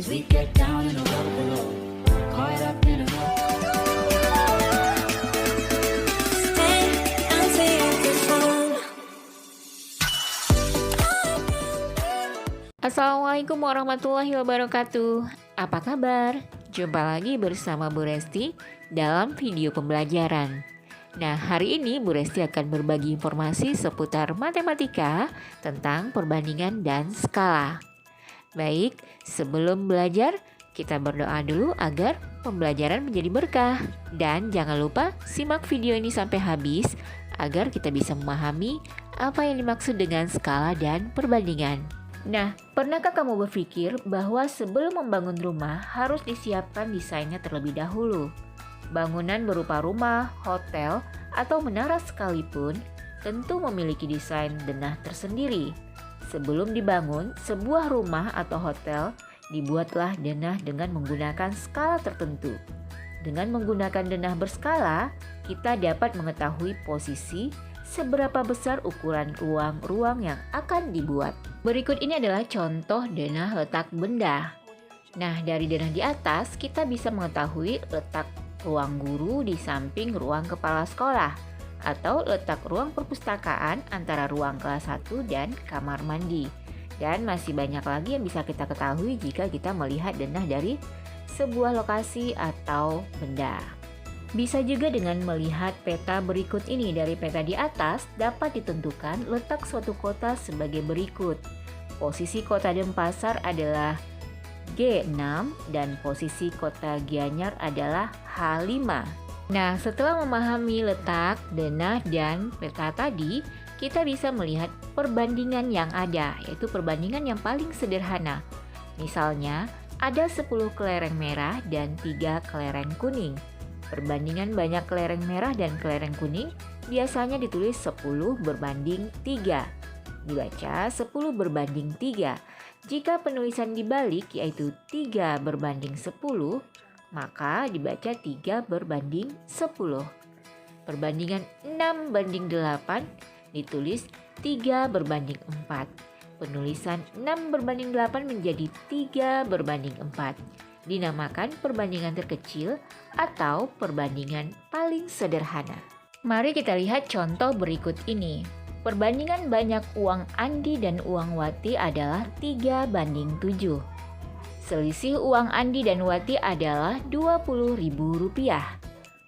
as we get down in the rubble below. Caught up in a Assalamualaikum warahmatullahi wabarakatuh. Apa kabar? Jumpa lagi bersama Bu Resti dalam video pembelajaran. Nah, hari ini Bu Resti akan berbagi informasi seputar matematika tentang perbandingan dan skala. Baik, sebelum belajar, kita berdoa dulu agar pembelajaran menjadi berkah. Dan jangan lupa simak video ini sampai habis agar kita bisa memahami apa yang dimaksud dengan skala dan perbandingan. Nah, pernahkah kamu berpikir bahwa sebelum membangun rumah harus disiapkan desainnya terlebih dahulu? Bangunan berupa rumah, hotel, atau menara sekalipun tentu memiliki desain denah tersendiri. Sebelum dibangun, sebuah rumah atau hotel dibuatlah denah dengan menggunakan skala tertentu. Dengan menggunakan denah berskala, kita dapat mengetahui posisi seberapa besar ukuran ruang-ruang yang akan dibuat. Berikut ini adalah contoh denah letak benda. Nah, dari denah di atas kita bisa mengetahui letak ruang guru di samping ruang kepala sekolah atau letak ruang perpustakaan antara ruang kelas 1 dan kamar mandi. Dan masih banyak lagi yang bisa kita ketahui jika kita melihat denah dari sebuah lokasi atau benda. Bisa juga dengan melihat peta berikut ini. Dari peta di atas dapat ditentukan letak suatu kota sebagai berikut. Posisi kota Denpasar adalah G6 dan posisi kota Gianyar adalah H5. Nah, setelah memahami letak, denah, dan peta tadi, kita bisa melihat perbandingan yang ada, yaitu perbandingan yang paling sederhana. Misalnya, ada 10 kelereng merah dan 3 kelereng kuning. Perbandingan banyak kelereng merah dan kelereng kuning biasanya ditulis 10 berbanding 3. Dibaca 10 berbanding 3. Jika penulisan dibalik yaitu 3 berbanding 10, maka dibaca 3 berbanding 10. Perbandingan 6 banding 8 ditulis 3 berbanding 4. Penulisan 6 berbanding 8 menjadi 3 berbanding 4. Dinamakan perbandingan terkecil atau perbandingan paling sederhana. Mari kita lihat contoh berikut ini. Perbandingan banyak uang Andi dan uang Wati adalah 3 banding 7. Selisih uang Andi dan Wati adalah Rp20.000.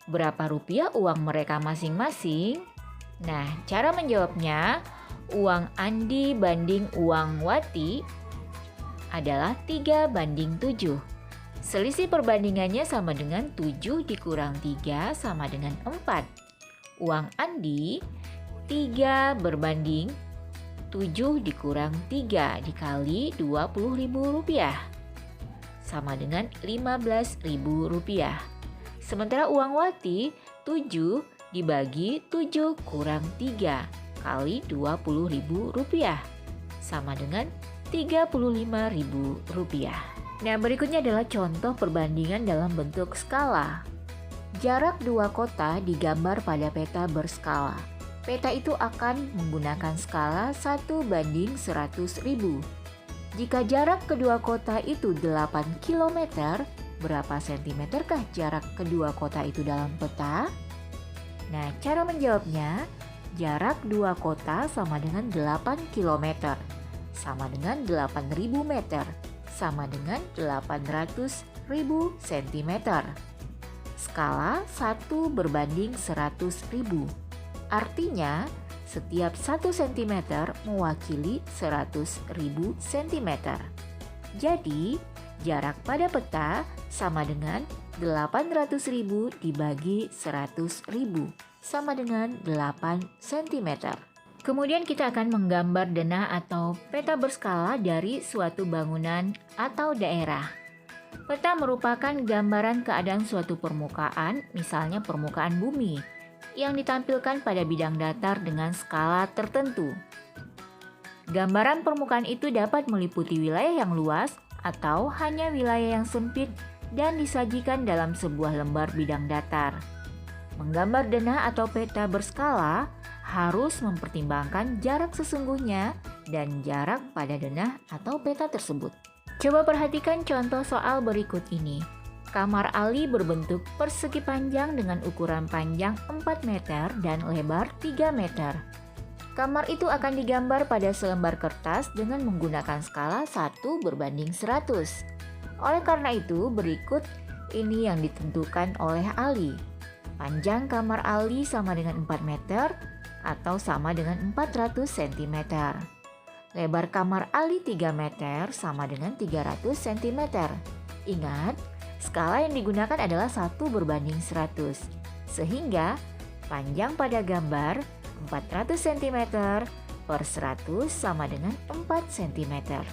Berapa rupiah uang mereka masing-masing? Nah, cara menjawabnya, uang Andi banding uang Wati adalah 3 banding 7. Selisih perbandingannya sama dengan 7 dikurang 3 sama dengan 4. Uang Andi 3 berbanding 7 dikurang 3 dikali Rp20.000 sama dengan Rp15.000. Sementara uang Wati 7 dibagi 7 kurang 3 kali Rp20.000 sama dengan Rp35.000. Nah, berikutnya adalah contoh perbandingan dalam bentuk skala. Jarak dua kota digambar pada peta berskala. Peta itu akan menggunakan skala 1 banding 100.000. Jika jarak kedua kota itu 8 km, berapa sentimeterkah jarak kedua kota itu dalam peta? Nah, cara menjawabnya, jarak dua kota sama dengan 8 km, sama dengan 8.000 meter, sama dengan 800.000 cm. Skala 1 berbanding 100.000. Artinya, setiap 1 cm mewakili 100.000 cm. Jadi, jarak pada peta sama dengan 800.000 dibagi 100.000, sama dengan 8 cm. Kemudian kita akan menggambar denah atau peta berskala dari suatu bangunan atau daerah. Peta merupakan gambaran keadaan suatu permukaan, misalnya permukaan bumi, yang ditampilkan pada bidang datar dengan skala tertentu. Gambaran permukaan itu dapat meliputi wilayah yang luas atau hanya wilayah yang sempit dan disajikan dalam sebuah lembar bidang datar. Menggambar denah atau peta berskala harus mempertimbangkan jarak sesungguhnya dan jarak pada denah atau peta tersebut. Coba perhatikan contoh soal berikut ini. Kamar Ali berbentuk persegi panjang dengan ukuran panjang 4 meter dan lebar 3 meter. Kamar itu akan digambar pada selembar kertas dengan menggunakan skala 1:100. Oleh karena itu, berikut ini yang ditentukan oleh Ali. Panjang kamar Ali sama dengan 4 meter atau sama dengan 400 cm. Lebar kamar Ali 3 meter sama dengan 300 cm. Ingat, skala yang digunakan adalah 1:100. Sehingga panjang pada gambar 400 cm per 100 sama dengan 4 cm.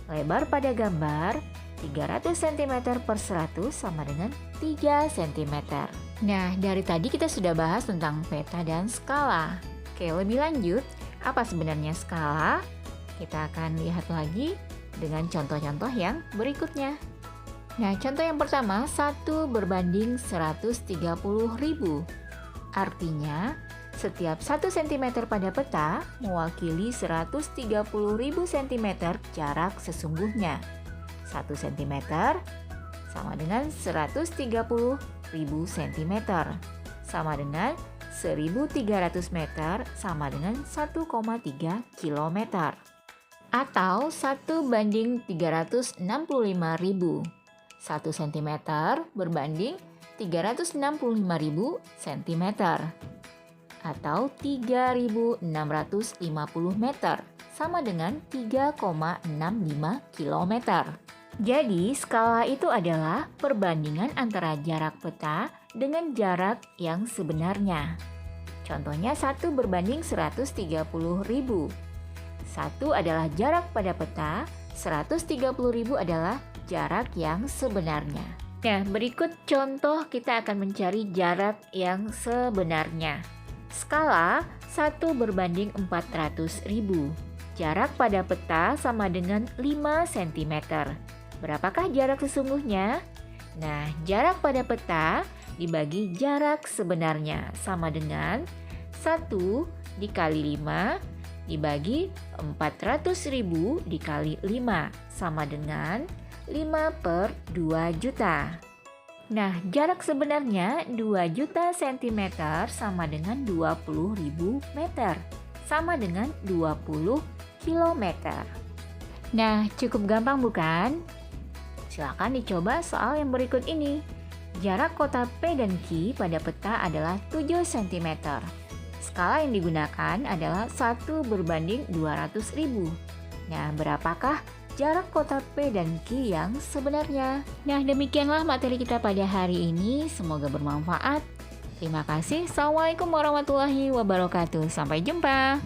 Lebar pada gambar 300 cm per 100 sama dengan 3 cm. Nah, dari tadi kita sudah bahas tentang peta dan skala. Oke, lebih lanjut, apa sebenarnya skala? Kita akan lihat lagi dengan contoh-contoh yang berikutnya. Nah, contoh yang pertama 1:130.000. Artinya, setiap 1 cm pada peta mewakili 130.000 cm jarak sesungguhnya. 1 cm sama dengan 130.000 cm, sama dengan 1.300 meter sama dengan 1,3 km. Atau 1:365.000. 1 cm berbanding 365.000 cm. Atau 3.650 meter sama dengan 3,65 km. Jadi, skala itu adalah perbandingan antara jarak peta dengan jarak yang sebenarnya. Contohnya 1:130.000. 1 adalah jarak pada peta, 130.000 adalah jarak yang sebenarnya. Nah, berikut contoh kita akan mencari jarak yang sebenarnya. Skala 1:400.000. Jarak pada peta sama dengan 5 cm. Berapakah jarak sesungguhnya? Nah, jarak pada peta dibagi jarak sebenarnya sama dengan 1 dikali 5 dibagi 400.000 dikali 5 sama dengan 5/2 juta. Nah, jarak sebenarnya 2 juta cm sama dengan 20.000 meter, sama dengan 20 km. Nah, cukup gampang bukan? Silakan dicoba soal yang berikut ini. Jarak kota P dan Q pada peta adalah 7 cm. Skala yang digunakan adalah 1:200.000. Nah, berapakah jarak kota P dan Q yang sebenarnya? Nah, demikianlah materi kita pada hari ini. Semoga bermanfaat. Terima kasih. Assalamualaikum warahmatullahi wabarakatuh. Sampai jumpa.